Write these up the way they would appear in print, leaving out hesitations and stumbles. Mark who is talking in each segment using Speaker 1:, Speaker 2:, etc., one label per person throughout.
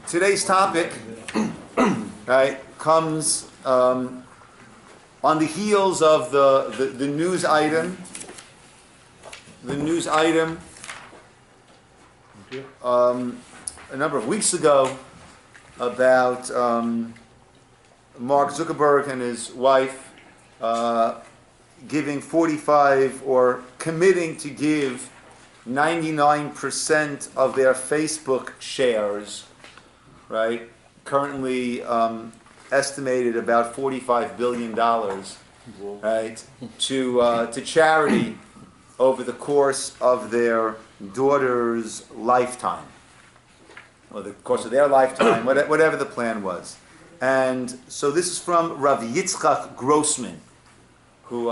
Speaker 1: Today's topic, right, comes on the heels of the news item. The news item a number of weeks ago about Mark Zuckerberg and his wife giving 45 or committing to give 99% of their Facebook shares, right? Currently estimated about $45 billion, right, to charity over the course of their daughter's lifetime, or the course of their lifetime, whatever the plan was. And so this is from Rabbi Yitzchak Grossman, who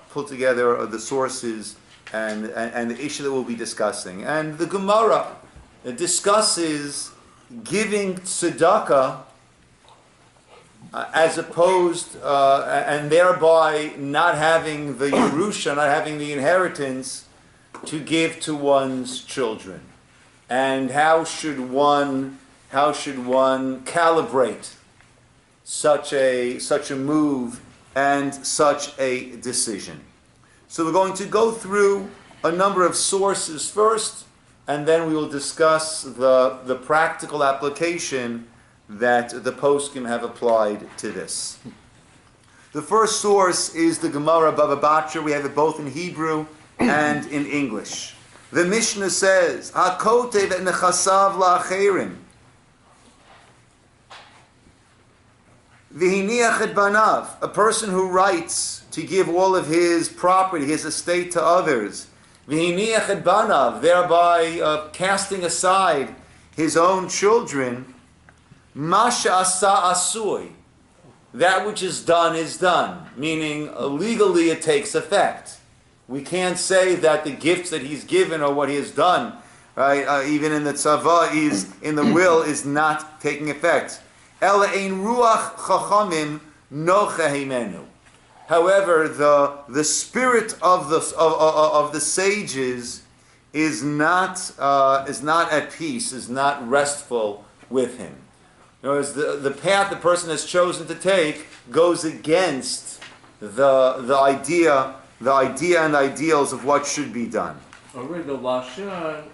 Speaker 1: pulled together the sources and the issue that we'll be discussing. And the Gemara discusses giving tzedakah as opposed, and thereby not having the Yerusha, not having the inheritance to give to one's children. And how should one calibrate such a move and such a decision? So we're going to go through a number of sources first, and then we will discuss the practical application that the poskim have applied to this. The first source is the Gemara Bava Batra. We have it both in Hebrew and in English. The Mishnah says, "Hakotev et nechasav la'acherim, v'hiniach et banav." A person who writes to give all of his property, his estate, to others, v'hiniach et banav, thereby casting aside his own children. Masha asa asui, that which is done, meaning legally it takes effect. We can't say that the gifts that he's given or what he has done, right, even in the tzava, in the will, is not taking effect. Ela ein ruach chachamim nocha himenu. However, the spirit of the sages is not at peace, is not restful with him. In other words, the path the person has chosen to take goes against the idea and ideals of what should be done.
Speaker 2: Already the lashon of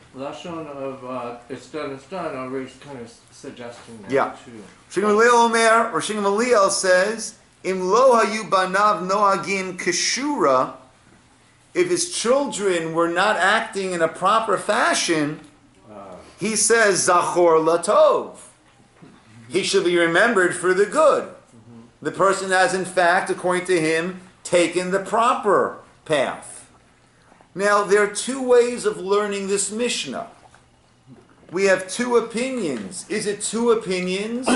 Speaker 2: it's done, already kind of suggesting that too.
Speaker 1: Rosh Gamaliel says, Im lo hayu banav noagim keshura, if his children were not acting in a proper fashion, he says, Zachor latov, he should be remembered for the good. The person has, in fact, according to him, taken the proper path. Now, there are two ways of learning this Mishnah. We have two opinions. Is it two opinions,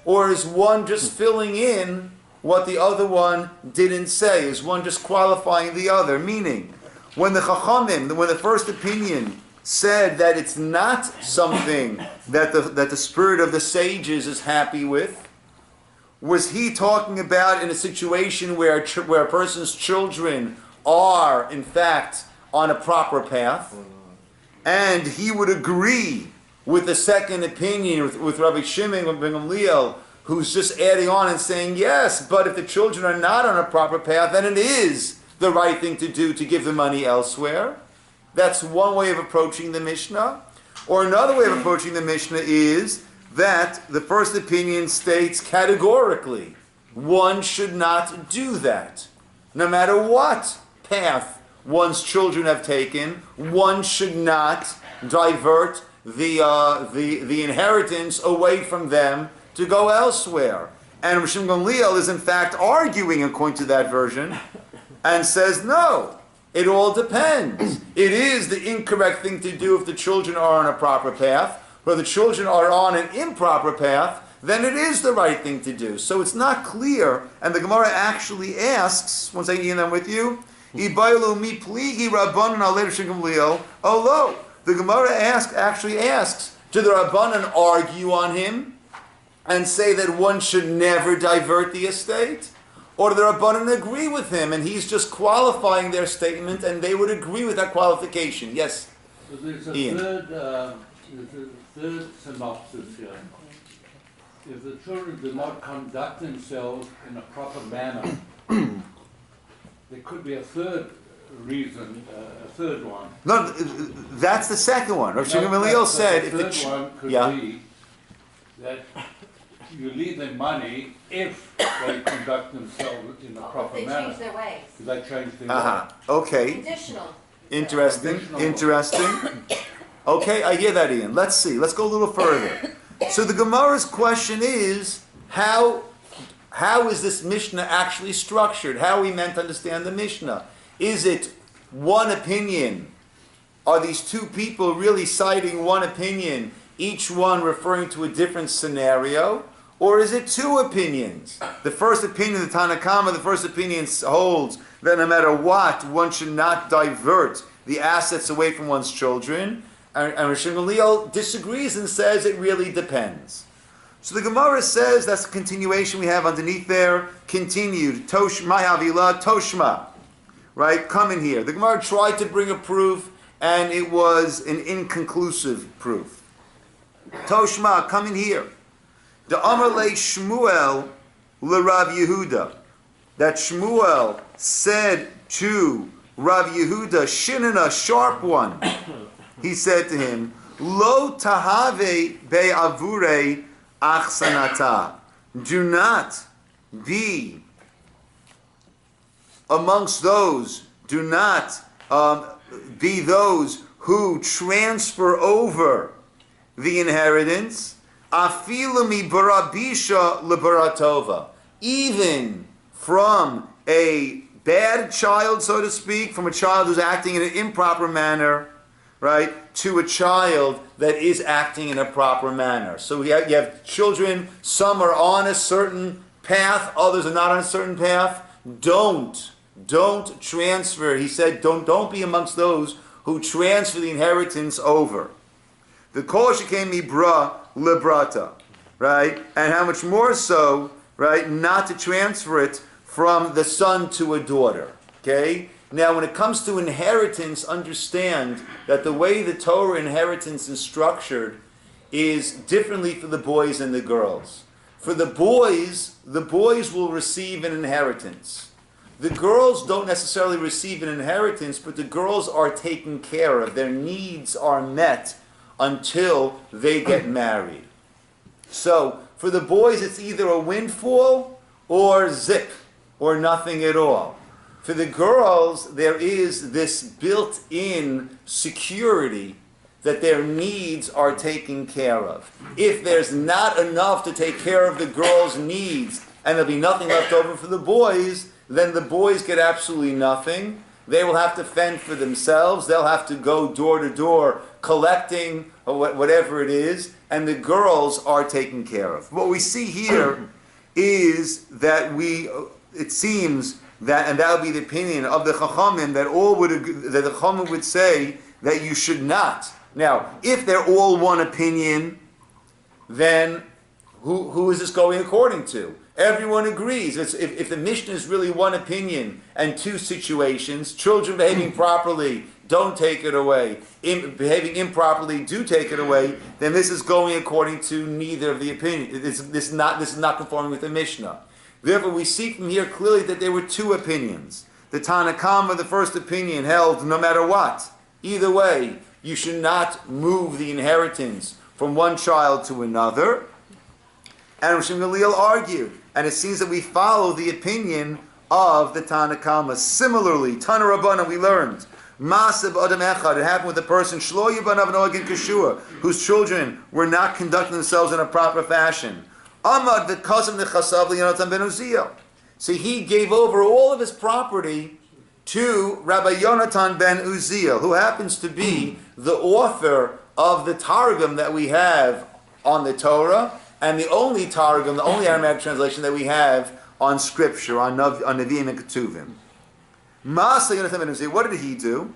Speaker 1: or is one just filling in what the other one didn't say? Is one just qualifying the other? Meaning, when the Chachamim, when the first opinion said that it's not something that the spirit of the sages is happy with, was he talking about in a situation where a person's children are, in fact, on a proper path, and he would agree with the second opinion, with Rabbi Shimon ben Gamliel, who's just adding on and saying, yes, but if the children are not on a proper path, then it is the right thing to do to give the money elsewhere? That's one way of approaching the Mishnah. Or another way of approaching the Mishnah is that the first opinion states categorically, one should not do that. No matter what path one's children have taken, one should not divert the inheritance away from them to go elsewhere. And Rav Shimon Gamliel is in fact arguing according to that version and says, no, it all depends. It is the incorrect thing to do if the children are on a proper path. But if the children are on an improper path, then it is the right thing to do. So it's not clear. And the Gemara actually asks, once I get them with you, although the Gemara actually asks, do the Rabbanan argue on him and say that one should never divert the estate? Or do the Rabbanan agree with him and he's just qualifying their statement and they would agree with that qualification? Yes?
Speaker 3: So there's a
Speaker 1: Ian.
Speaker 3: third third synopsis here. If the children do not conduct themselves in a proper manner, there could be a third reason, a third one.
Speaker 1: No, that's the second one. Rav Shimon Gamliel said,
Speaker 3: the third one could be that you leave them money if they conduct themselves in a proper manner.
Speaker 4: They change their ways.
Speaker 3: If they change their ways.
Speaker 1: Okay.
Speaker 4: Conditional.
Speaker 1: Interesting. Okay, I hear that, Ian. Let's see. Let's go a little further. So the Gemara's question is, how is this Mishnah actually structured? How are we meant to understand the Mishnah? Is it one opinion? Are these two people really citing one opinion, each one referring to a different scenario? Or is it two opinions? The first opinion, the Tanna Kama, the first opinion holds that no matter what, one should not divert the assets away from one's children. And Rav Shimon Gamliel disagrees and says it really depends. So the Gemara says, that's a continuation we have underneath there, continued, Toshma Havila, Toshma. Right, come in here. The Gemara tried to bring a proof, and it was an inconclusive proof. Toshma, come in here. The Amar le Shmuel le Rav Yehuda. That Shmuel said to Rav Yehuda, Shinana, sharp one. He said to him, Lo tahave be'avure achsanata. Do not be amongst those, do not be those who transfer over the inheritance, afilu mi barabisha lebaratova, even from a bad child, so to speak, from a child who's acting in an improper manner, right, to a child that is acting in a proper manner. So you have children, some are on a certain path, others are not on a certain path. Don't transfer. He said, don't be amongst those who transfer the inheritance over. The kol shekei mibra librata, right? And how much more so, right, not to transfer it from the son to a daughter. Okay? Now, when it comes to inheritance, understand that the way the Torah inheritance is structured is differently for the boys and the girls. For the boys will receive an inheritance. The girls don't necessarily receive an inheritance, but the girls are taken care of. Their needs are met until they get married. So, for the boys, it's either a windfall or zip, or nothing at all. For the girls, there is this built-in security that their needs are taken care of. If there's not enough to take care of the girls' needs, and there'll be nothing left over for the boys, then the boys get absolutely nothing. They will have to fend for themselves. They'll have to go door to door collecting or whatever it is, and the girls are taken care of. What we see here is that it seems that, and that would be the opinion of the Chachamim, that the Chachamim would say that you should not. Now, if they're all one opinion, then who is this going according to? Everyone agrees. If the Mishnah is really one opinion and two situations, children behaving properly, don't take it away. Behaving improperly, do take it away. Then this is going according to neither of the opinion. This is not conforming with the Mishnah. Therefore, we see from here clearly that there were two opinions. The Tanna Kama, the first opinion, held no matter what, either way, you should not move the inheritance from one child to another. And Rav Shimon Gamliel argued, and it seems that we follow the opinion of the Tanna Kama. Similarly, Tana Rabbana, we learned, Masav Adam Echad, it happened with a person, Shlo Yibanav Noagin Kashua, whose children were not conducting themselves in a proper fashion. Amad v'kazim nechasav liYonatan ben Uziel. So he gave over all of his property to Rabbi Yonatan ben Uziel, who happens to be the author of the Targum that we have on the Torah, and the only Targum, the only Aramaic translation that we have on Scripture, on Nevi'im and Ketuvim. Masa Yonatan ben Uziel, what did he do?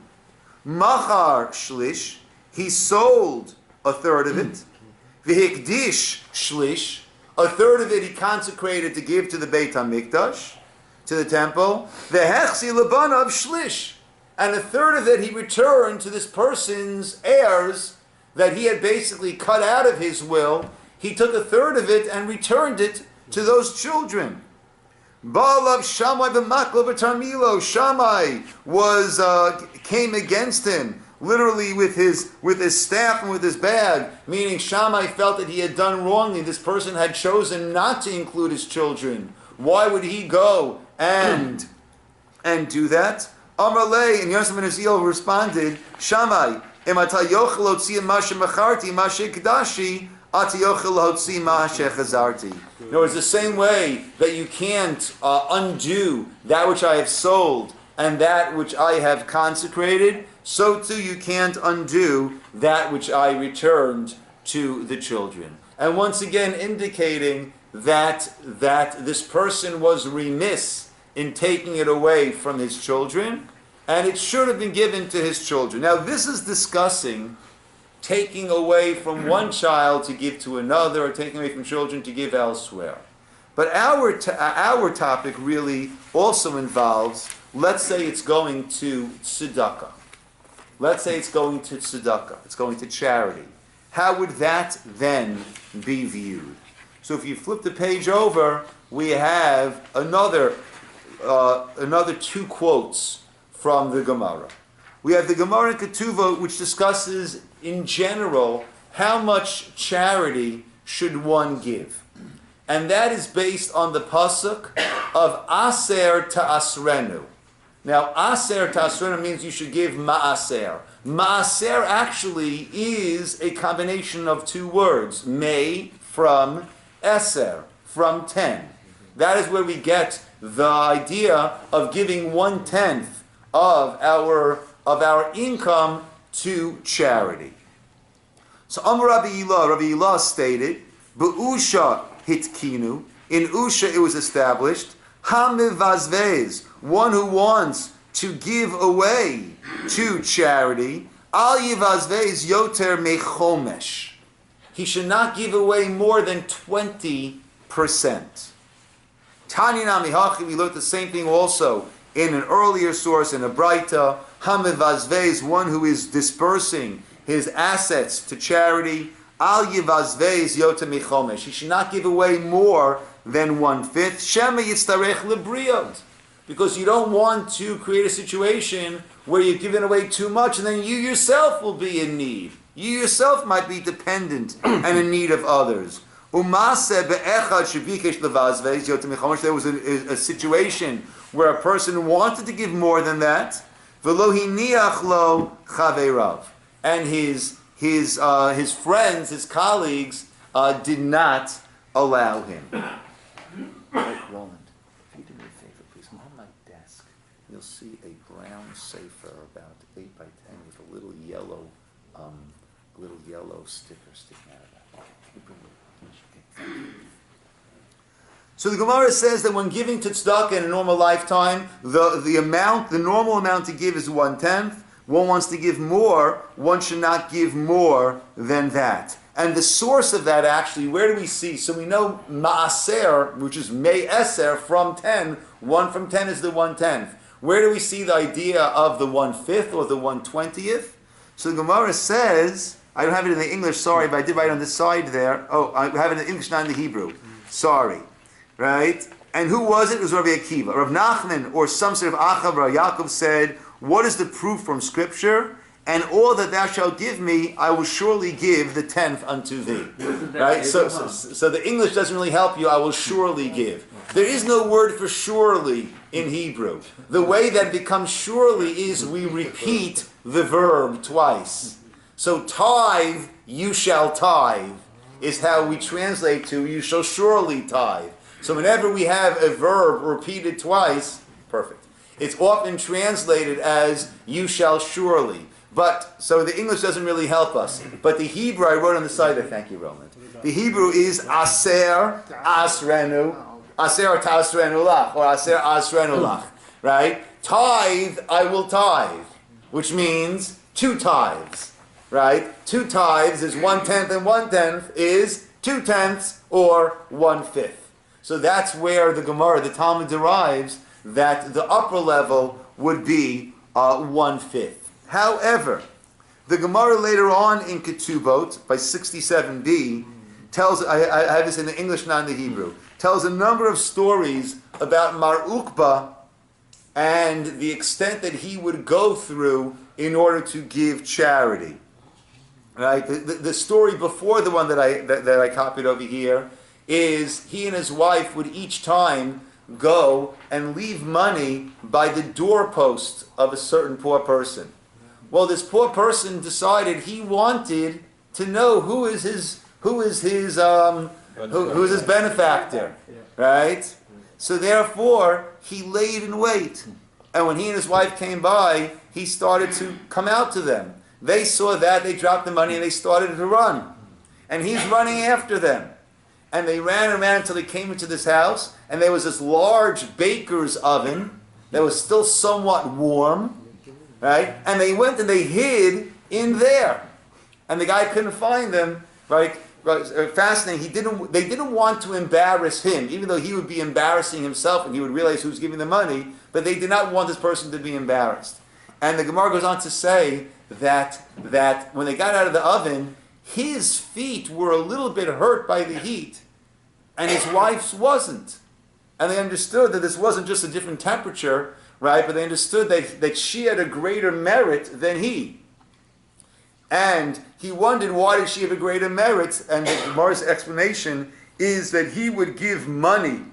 Speaker 1: Machar shlish, he sold a third of it. V'hikdish shlish, a third of it he consecrated to give to the Beit HaMikdash, to the temple. V'hechsi lebanav shlish, and a third of it he returned to this person's heirs that he had basically cut out of his will, he took a third of it and returned it to those children. Baalav Shammai b'maklo v'tarmilo. Shammai came against him, literally with his staff and with his bag, meaning Shammai felt that he had done wrongly. This person had chosen not to include his children. Why would he go and do that? Amarle and Yosef ben Uziel responded, Shammai, imata yochel otzi mashe mecharti mashe kedashi ati yochel otzi mashe chazarti. In other words, the same way that you can't undo that which I have sold and that which I have consecrated, so too you can't undo that which I returned to the children. And once again indicating that this person was remiss in taking it away from his children, and it should have been given to his children. Now this is discussing taking away from one child to give to another, or taking away from children to give elsewhere. But our topic really also involves, let's say it's going to tzedakah. Let's say it's going to tzedakah. It's going to charity. How would that then be viewed? So if you flip the page over, we have another two quotes from the Gemara. We have the Gemara in Ketuvot, which discusses in general how much charity should one give. And that is based on the pasuk of Aser Ta'asrenu. Now, Aser Ta'asrenu means you should give Ma'aser. Ma'aser actually is a combination of two words. Me, from Eser, from 10. That is where we get the idea of giving 1/10 of our income to charity. So Rabbi Ilah stated, Be'usha hitkinu, in Usha it was established, Hamivazvez, one who wants to give away to charity, Al Yivazvez Yoter Mechomesh. He should not give away more than 20%. Tanya Namihachi, we learned the same thing also in an earlier source, in a Braita, Hamivazvez, one who is dispersing his assets to charity, Al Yivazvez Yoter Mechomesh. He should not give away more than 1/5. Shema Yitztarech Lebriot. Because you don't want to create a situation where you're giving away too much and then you yourself will be in need. You yourself might be dependent and in need of others. There was a situation where a person wanted to give more than that, and his friends, his colleagues, did not allow him. Roland, if you do me a favor, please, on my desk, you'll see a brown sefer about 8 by 10 with a little yellow sticker sticking out of that. So the Gemara says that when giving to tzedakah in a normal lifetime, the normal amount to give is 1/10. One wants to give more, one should not give more than that. And the source of that actually, where do we see? So we know Ma'aser, which is Me'eser, from 10. 1 from 10 is the 1/10. Where do we see the idea of the 1/5 or the 1/20th? So the Gemara says, I don't have it in the English, sorry, but I did write on the side there. Oh, I have it in the English, not in the Hebrew. Sorry. Right? And who was it? It was Rabbi Akiva. Rav Nachman, or some sort of Achav, Rav Yaakov said, what is the proof from Scripture? And all that thou shalt give me, I will surely give the 10th unto thee. Right? So the English doesn't really help you. I will surely give. There is no word for surely in Hebrew. The way that becomes surely is we repeat the verb twice. So tithe, you shall tithe, is how we translate to you shall surely tithe. So whenever we have a verb repeated twice, perfect. It's often translated as you shall surely. But, so the English doesn't really help us. But the Hebrew, I wrote on the side there, thank you, Roland. The Hebrew is aser asrenu, aser tasrenu lach, or aser asrenu lach, right? Tithe, I will tithe, which means 2 tithes, right? 2 tithes is 1/10, and 1/10 is 2/10 or 1/5. So that's where the Gemara, the Talmud derives that the upper level would be 1/5. However, The Gemara later on in Ketubot, by 67b, tells, I have this in the English, not in the Hebrew, tells a number of stories about Mar Ukba and the extent that he would go through in order to give charity. Right? The story before the one that I copied over here is he and his wife would each time go and leave money by the doorpost of a certain poor person. Well, this poor person decided he wanted to know who is his benefactor, right? So therefore, he laid in wait. And when he and his wife came by, he started to come out to them. They saw that, they dropped the money, and they started to run. And he's running after them. And they ran and ran until they came into this house, and there was this large baker's oven that was still somewhat warm, right? And they went and they hid in there. And the guy couldn't find them, right? Fascinating. They didn't want to embarrass him, even though he would be embarrassing himself and he would realize who's giving the money, but they did not want this person to be embarrassed. And the Gemara goes on to say that when they got out of the oven, his feet were a little bit hurt by the heat, and his wife's wasn't. And they understood that this wasn't just a different temperature, right? But they understood that she had a greater merit than he. And he wondered, why did she have a greater merit? And the Gemara's explanation is that he would give money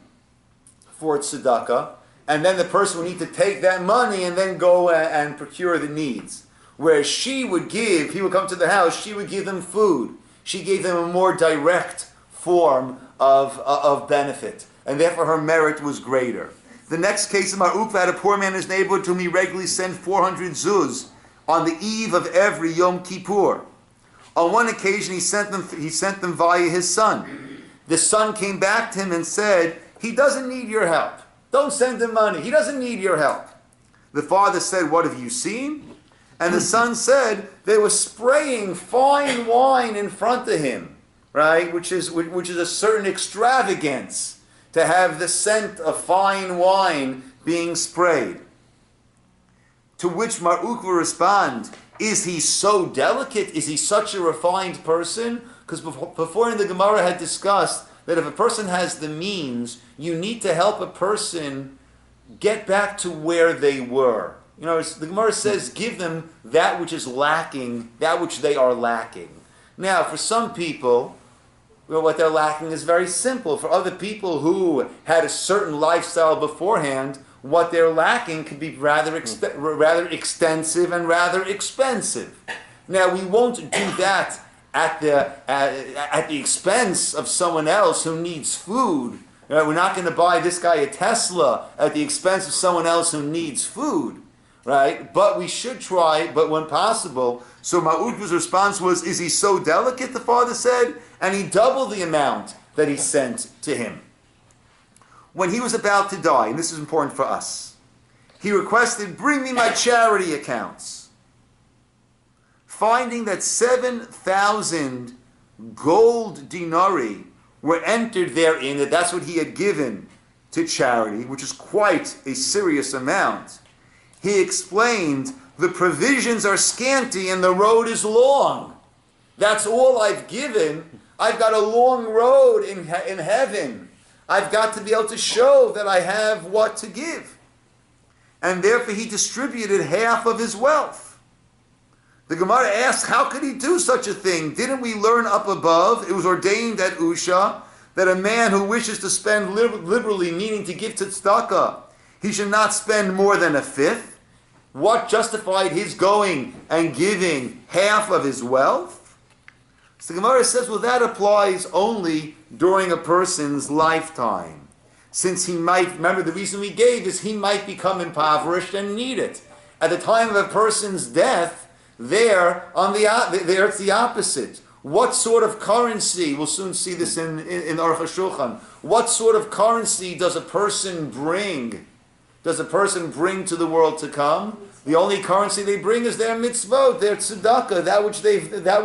Speaker 1: for tzedakah, and then the person would need to take that money and then go and procure the needs. Whereas she would give, he would come to the house, she would give them food. She gave them a more direct form of benefit, and therefore her merit was greater. The next case of Mar Ukva had a poor man in his neighborhood to whom he regularly sent 400 zuz on the eve of every Yom Kippur. On one occasion, he sent them via his son. The son came back to him and said, "He doesn't need your help. Don't send him money. He doesn't need your help." The father said, "What have you seen?" And the son said, they were spraying fine wine in front of him, right? Which is a certain extravagance to have the scent of fine wine being sprayed. To which Mar Ukva respond, is he so delicate? Is he such a refined person? Because before in the Gemara had discussed that if a person has the means, you need to help a person get back to where they were. You know, the Gemara says, give them that which is lacking, that which they are lacking. Now, for some people, what they're lacking is very simple. For other people who had a certain lifestyle beforehand, what they're lacking could be rather extensive and rather expensive. Now, we won't do that at the expense of someone else who needs food. We're not going to buy this guy a Tesla at the expense of someone else who needs food. Right? But we should try, but when possible. So Mar Ukva's response was, is he so delicate, the father said? And he doubled the amount that he sent to him. When he was about to die, and this is important for us, he requested, bring me my charity accounts. Finding that 7,000 gold denarii were entered therein, that's what he had given to charity, which is quite a serious amount. He explained, the provisions are scanty and the road is long. That's all I've given. I've got a long road in heaven. I've got to be able to show that I have what to give. And therefore he distributed half of his wealth. The Gemara asks, how could he do such a thing? Didn't we learn up above, it was ordained at Usha, that a man who wishes to spend liberally, meaning to give to tzedakah, he should not spend more than a fifth? What justified his going and giving half of his wealth? So the Gemara says, well, that applies only during a person's lifetime. Since he might, remember the reason we gave is he might become impoverished and need it. At the time of a person's death, there it's the opposite. What sort of currency, we'll soon see this in Aruch HaShulchan, what sort of currency does a person bring? Does a person bring to the world to come? The only currency they bring is their mitzvot, their tzedakah, that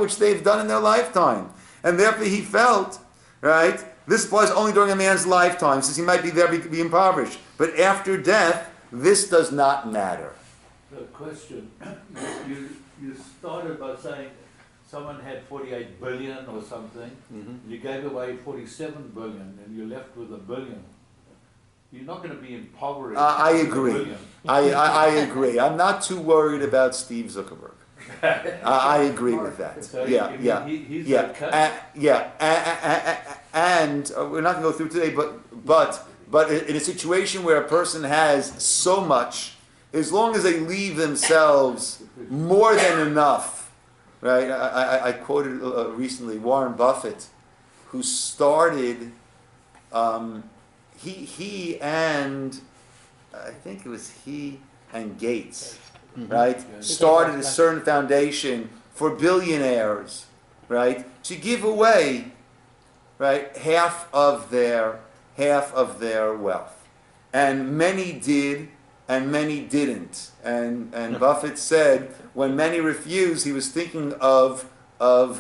Speaker 1: which they've done in their lifetime. And therefore he felt, right, this applies only during a man's lifetime, since he might be there be impoverished. But after death, this does not matter.
Speaker 3: The question, you started by saying someone had 48 billion or something, you gave away 47 billion, and you're left with $1 billion. You're not going to be impoverished.
Speaker 1: I agree. I agree. I'm not too worried about Steve Zuckerberg. I agree with that.
Speaker 3: So
Speaker 1: Yeah. And we're not going to go through today, but in a situation where a person has so much, as long as they leave themselves more than enough, right? I quoted recently Warren Buffett, who started. He and I think it was he and Gates, right? Started a certain foundation for billionaires, right? To give away, right, half of their wealth, and many did, and many didn't. And Buffett said when many refused, he was thinking of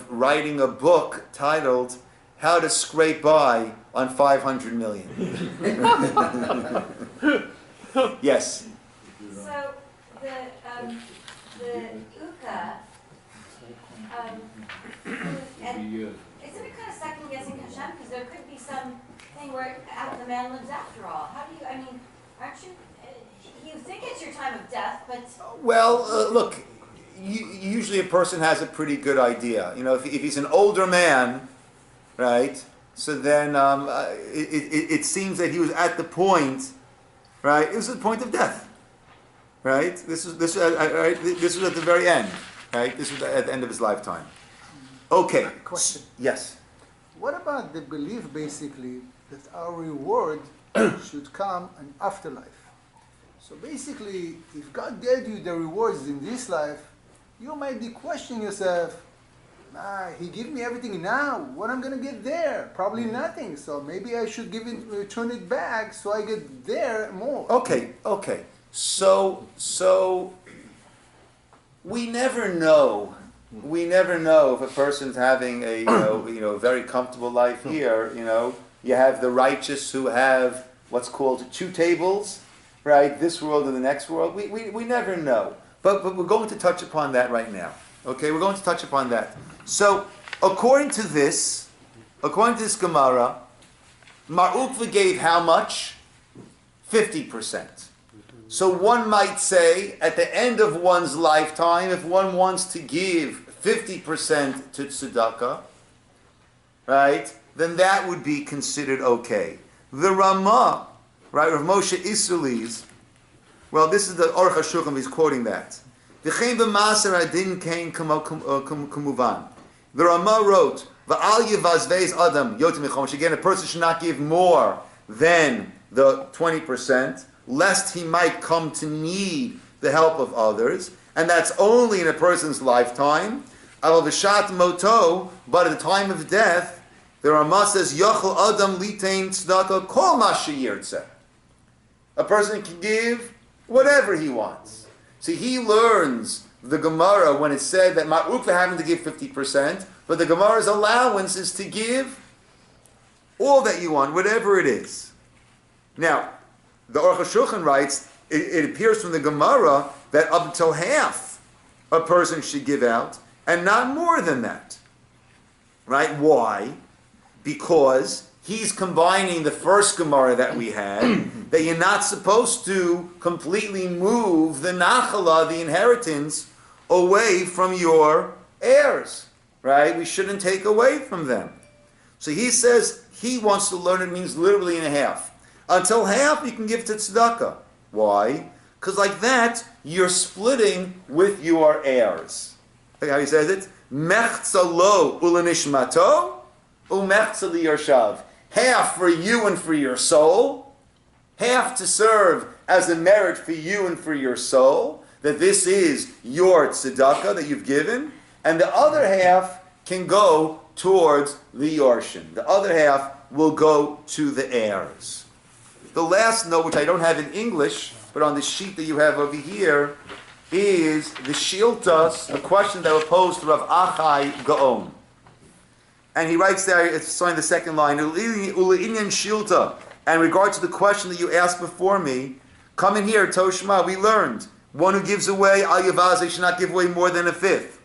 Speaker 1: writing a book titled "How to Scrape By on 500 million." Yes.
Speaker 4: So the uka, and isn't it kind of second guessing Hashem? Because there could be something where the man lives after all. How do you? I mean, aren't you? You think it's your time of death, but
Speaker 1: Well, look. Usually, a person has a pretty good idea. You know, if he's an older man, right? So then it seems that he was at the point, right? It was the point of death, right? This was at the very end, right? This was at the end of his lifetime. Okay.
Speaker 5: Question.
Speaker 1: Yes.
Speaker 5: What about the belief, basically, that our reward should come in afterlife? So basically, if God gave you the rewards in this life, you might be questioning yourself, he gave me everything now. What I'm going to get there? Probably nothing. So maybe I should return it back so I get there more.
Speaker 1: Okay. So we never know. We never know if a person's having a very comfortable life here. You know, you have the righteous who have what's called two tables, right? This world and the next world. We never know. But we're going to touch upon that right now. Okay, we're going to touch upon that. So, according to this Gemara, Mar Ukva gave how much? 50%. So one might say, at the end of one's lifetime, if one wants to give 50% to tzedakah, right, then that would be considered okay. The Ramah, right, Rav Moshe Isserles, well, this is the Aruch HaShulchan, he's quoting that. V'chein b'maser adin kein kumuvan. The Ramah wrote, V'al yivazveiz adam yotim michomish. Again, a person should not give more than the 20%, lest he might come to need the help of others. And that's only in a person's lifetime. Al v'shat moto, but at the time of death, the Ramah says, Yochel adam litein tzedakah kol ma sheyirtzeh. A person can give whatever he wants. See, he learns the Gemara when it said that Ma'ukva having to give 50%, but the Gemara's allowance is to give all that you want, whatever it is. Now, the Aruch HaShulchan writes, it appears from the Gemara that up until half a person should give out, and not more than that. Right? Why? Because he's combining the first Gemara that we had, that you're not supposed to completely move the nachala, the inheritance, away from your heirs. Right? We shouldn't take away from them. So he says he wants to learn it means literally in half. Until half you can give to tzedakah. Why? Because like that, you're splitting with your heirs. Look how he says it. Mechza lo ulanishmato, umechza liyarshav. Half for you and for your soul, half to serve as a merit for you and for your soul, that this is your tzedakah that you've given, and the other half can go towards the yorshin. The other half will go to the heirs. The last note, which I don't have in English, but on the sheet that you have over here, is the shiltas, a question that was posed to Rav Achai Gaon. And he writes there, it's on the second line, Ule'inyan shilta, and in regard to the question that you asked before me, come in here, Toshma, we learned, One who gives away, al yavaze, should not give away more than a fifth.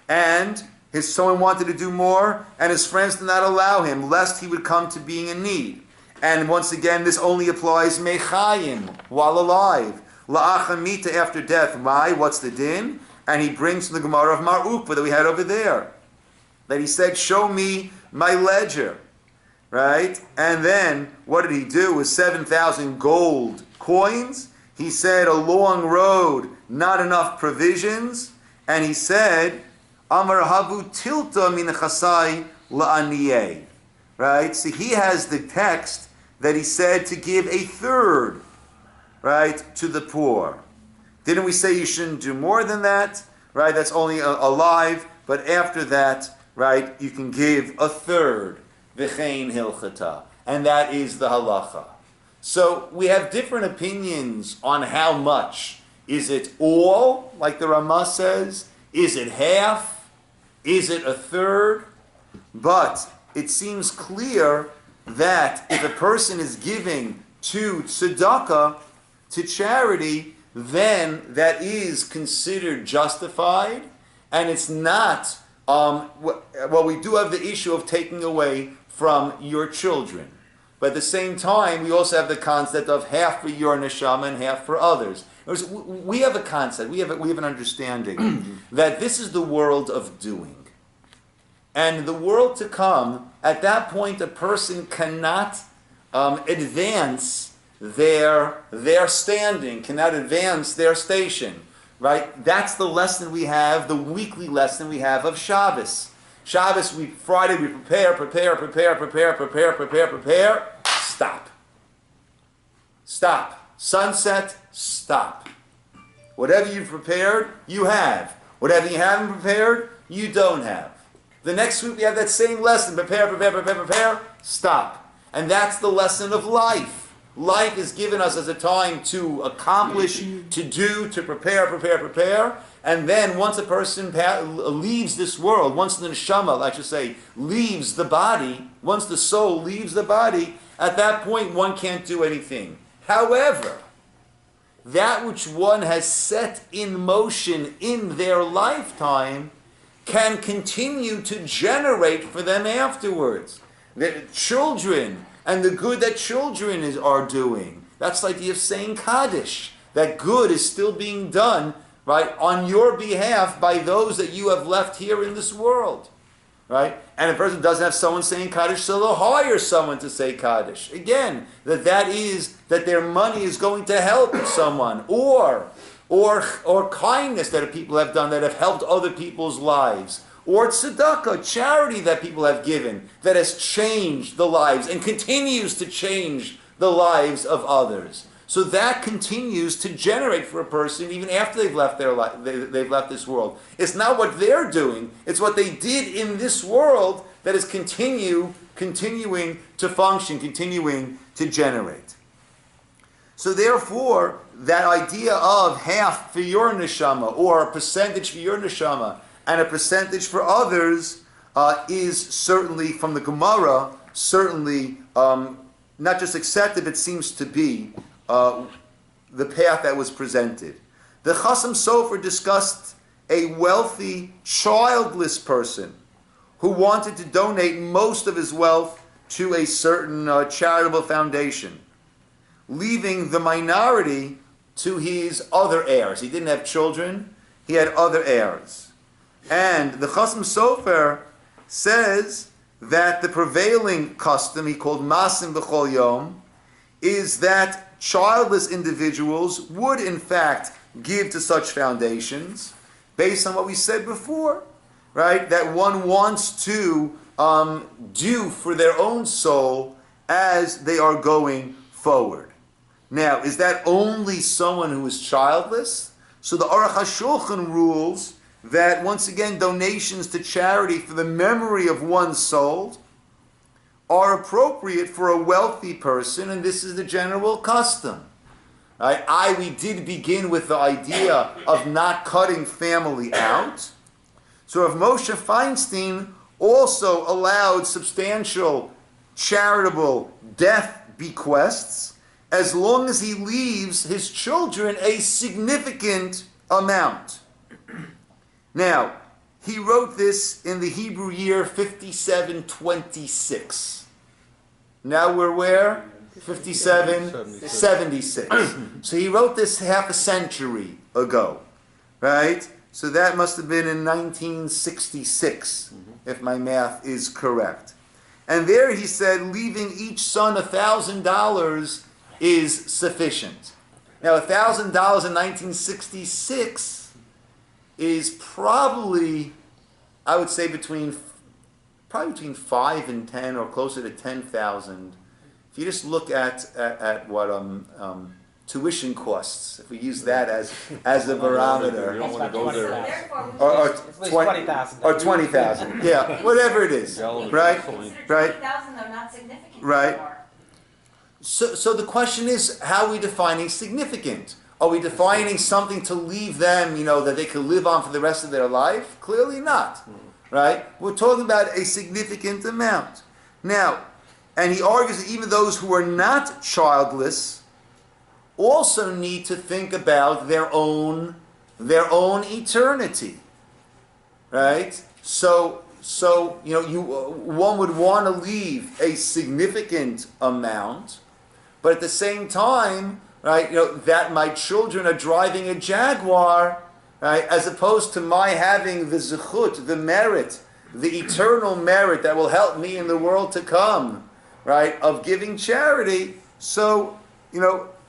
Speaker 1: And someone wanted to do more, and his friends did not allow him, lest he would come to being in need. And once again, this only applies mechayim, while alive. La'achamita, after death. Why? What's the din? And he brings from the Gemara of Mar'ukva that we had over there, that he said, show me my ledger. Right? And then, what did he do with 7,000 gold coins? He said, a long road, not enough provisions. And he said, Amar havu tilta min chasai la'aniyeh. Right? So he has the text that he said to give a third, right, to the poor. Didn't we say you shouldn't do more than that? Right? That's only alive. But after that, right, you can give a third. V'chein hilchata. And that is the halacha. So we have different opinions on how much. Is it all, like the Ramah says? Is it half? Is it a third? But it seems clear that if a person is giving to tzedakah, to charity, then that is considered justified, and it's not, well, we do have the issue of taking away from your children. But at the same time, we also have the concept of half for your neshama and half for others. We have a concept, we have an understanding that this is the world of doing. And the world to come, at that point, a person cannot advance their standing, cannot advance their station. Right? That's the lesson we have, the weekly lesson we have of Shabbos. Shabbos, Friday, we prepare. Stop. Stop. Sunset, stop. Whatever you've prepared, you have. Whatever you haven't prepared, you don't have. The next week we have that same lesson. Prepare, stop. And that's the lesson of life. Life is given us as a time to accomplish, to do, to prepare. And then once a person leaves this world, once the neshama, I should say, leaves the body, once the soul leaves the body, at that point one can't do anything. However, that which one has set in motion in their lifetime can continue to generate for them afterwards. The children, and the good that children are doing. That's the idea of saying Kaddish. That good is still being done, right, on your behalf by those that you have left here in this world. Right? And if a person doesn't have someone saying Kaddish, so they'll hire someone to say Kaddish. Again, that is that their money is going to help someone, or kindness that people have done that have helped other people's lives, or tzedakah, charity that people have given that has changed the lives and continues to change the lives of others. So that continues to generate for a person even after they've left their life, they've left this world. It's not what they're doing; it's what they did in this world that is continuing to function, continuing to generate. So therefore, that idea of half for your neshama, or a percentage for your neshama, and a percentage for others, is certainly, from the Gemara, certainly not just accepted, it seems to be the path that was presented. The Chasam Sofer discussed a wealthy, childless person who wanted to donate most of his wealth to a certain charitable foundation, leaving the minority to his other heirs. He didn't have children, he had other heirs. And the Chasam Sofer says that the prevailing custom, he called Masim B'chol Yom, is that childless individuals would in fact give to such foundations based on what we said before, right? That one wants to do for their own soul as they are going forward. Now, is that only someone who is childless? So the Aruch HaShulchan rules that, once again, donations to charity for the memory of one's soul are appropriate for a wealthy person, and this is the general custom. Right? We did begin with the idea of not cutting family out. So if Moshe Feinstein also allowed substantial charitable death bequests, as long as he leaves his children a significant amount. Now, he wrote this in the Hebrew year 5726. Now we're where? 5776. So he wrote this half a century ago, right? So that must have been in 1966, if my math is correct. And there he said, leaving each son $1,000 is sufficient. Now, $1,000 in 1966 is probably, I would say, between 5 and 10, or closer to 10,000. If you just look at what tuition costs, if we use that as a barometer,
Speaker 6: You don't want to go there.
Speaker 1: or
Speaker 6: 20,000.
Speaker 1: or 20,000, yeah, whatever it is, right? Right.
Speaker 4: 20,000 though, not significant
Speaker 1: Right.
Speaker 4: anymore.
Speaker 1: So the question is, how are we defining significant? Are we defining something to leave them, that they can live on for the rest of their life? Clearly not, right? We're talking about a significant amount. Now, and he argues that even those who are not childless also need to think about their own eternity, right? So one would want to leave a significant amount, but at the same time, right, that my children are driving a Jaguar, right, as opposed to my having the zechut, the merit, the eternal merit that will help me in the world to come, right, of giving charity. So,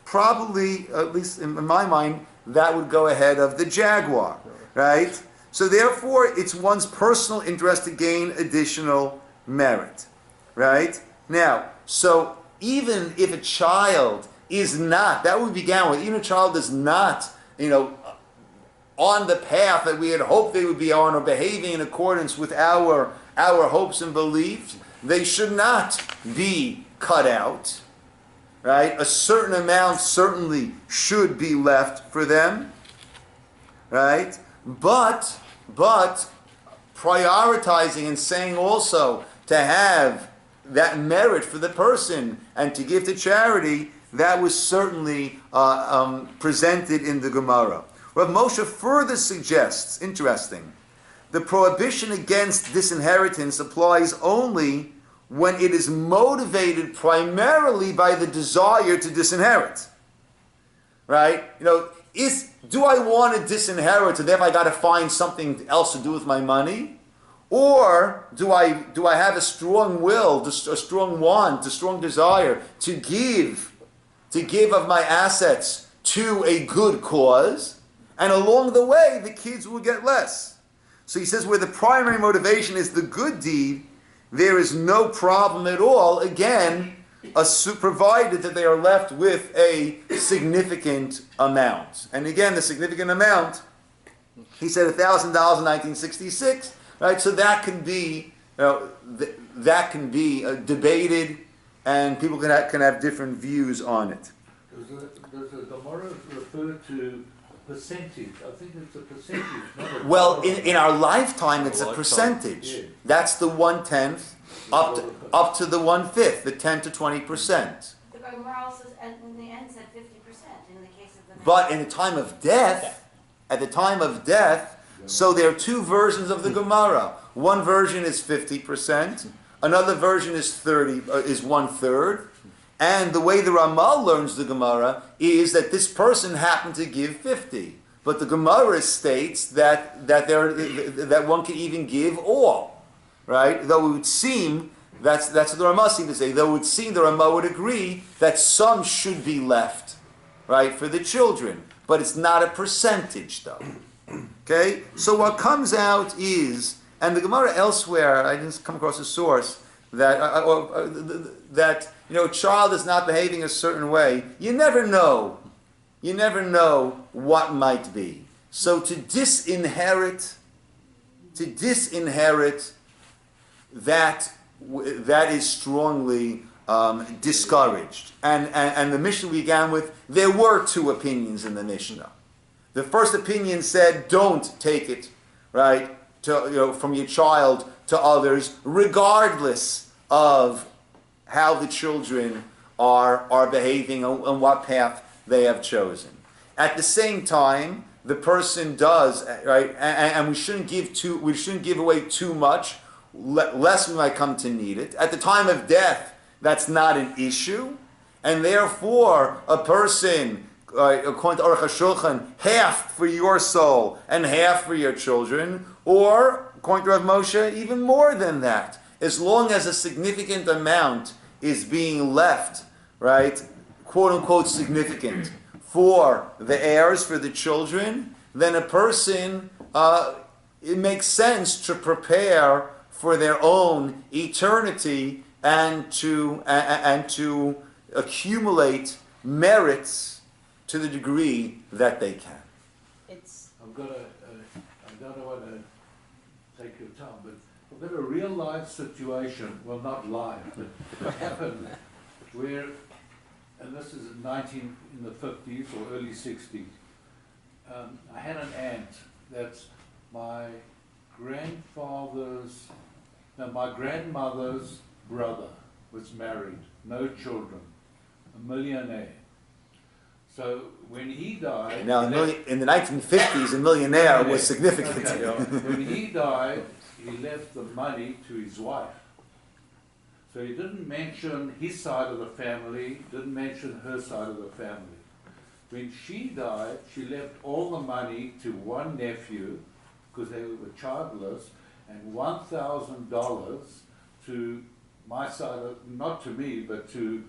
Speaker 1: probably, at least in my mind, that would go ahead of the Jaguar, right? So therefore, it's one's personal interest to gain additional merit, right? Now, so even if a child is not, that we began with, even a child is not, on the path that we had hoped they would be on, or behaving in accordance with our hopes and beliefs, they should not be cut out, right? A certain amount certainly should be left for them, right? But prioritizing and saying also to have that merit for the person and to give to charity, that was certainly presented in the Gemara. Rav Moshe further suggests, interesting, the prohibition against disinheritance applies only when it is motivated primarily by the desire to disinherit. Right? Do I want to disinherit, and therefore I got to find something else to do with my money? Or do I have a strong will, a strong want, a strong desire to give of my assets to a good cause, and along the way the kids will get less? So he says where the primary motivation is the good deed, there is no problem at all, again, provided that they are left with a significant amount. And again, the significant amount, he said $1,000 in 1966, right? So that can be debated, and people can have different views on it.
Speaker 3: Does the Gemara refer to percentage? I think it's a percentage, not a
Speaker 1: Well, in our lifetime, it's a percentage.
Speaker 3: Yeah.
Speaker 1: That's the 1/10 up to the 1/5, the 10 to 20%.
Speaker 4: The Gemara also, in the end, said 50% in the case of the.
Speaker 1: But in the time of death, so there are two versions of the Gemara. One version is 50%. Another version is 1/3. And the way the Ramah learns the Gemara is that this person happened to give 50. But the Gemara states that one can even give all. Right? Though it would seem, that's what the Ramah seems to say, though it would seem the Ramah would agree that some should be left, right, for the children. But it's not a percentage, though. Okay? So what comes out is, and the Gemara elsewhere, I didn't come across a source, that a child is not behaving a certain way. You never know what might be. So to disinherit, that is strongly discouraged. And the Mishnah we began with, there were two opinions in the Mishnah. The first opinion said, don't take it, right, from your child to others, regardless of how the children are behaving and what path they have chosen. At the same time, the person does, right, and we shouldn't give away too much, lest we might come to need it. At the time of death, that's not an issue, and therefore a person, according to Aruch HaShulchan, half for your soul and half for your children, or according to Rav Moshe, even more than that, as long as a significant amount is being left, right, quote unquote significant, for the heirs, for the children, then a person, it makes sense to prepare for their own eternity and to accumulate merits to the degree that they can.
Speaker 3: I've got I don't want to take your time, but I've got a real life situation, well not live, but it happened where, and this is in the 50s or early 60s, I had an aunt that's my grandmother's brother was married, no children, a millionaire. So when he died...
Speaker 1: Now, in the 1950s, a millionaire was significant.
Speaker 3: Okay, when he died, he left the money to his wife. So he didn't mention his side of the family, didn't mention her side of the family. When she died, she left all the money to one nephew, because they were childless, and $1,000 to my side of, not to me, but to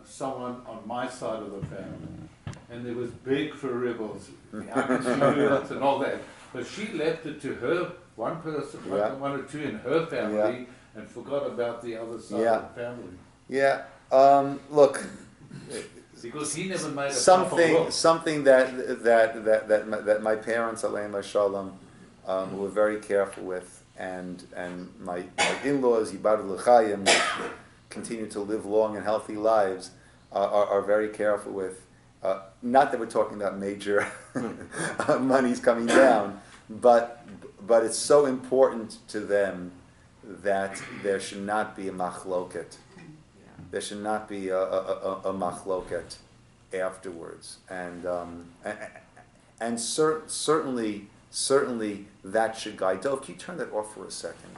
Speaker 3: someone on my side of the family. And there was big faribbles, and all that. But she left it to her, one person, one or two in her family, and forgot about the other side of the family.
Speaker 1: Yeah. Look.
Speaker 3: Because he never made a
Speaker 1: something that my parents, Aleim Shalom, were very careful with, and my in-laws, Yibadu L'chaim, continue to live long and healthy lives, are very careful with. Not that we're talking about major monies coming down, but it's so important to them that there should not be a machloket. There should not be a machloket afterwards, and certainly that should guide. Dov, can you turn that off for a second?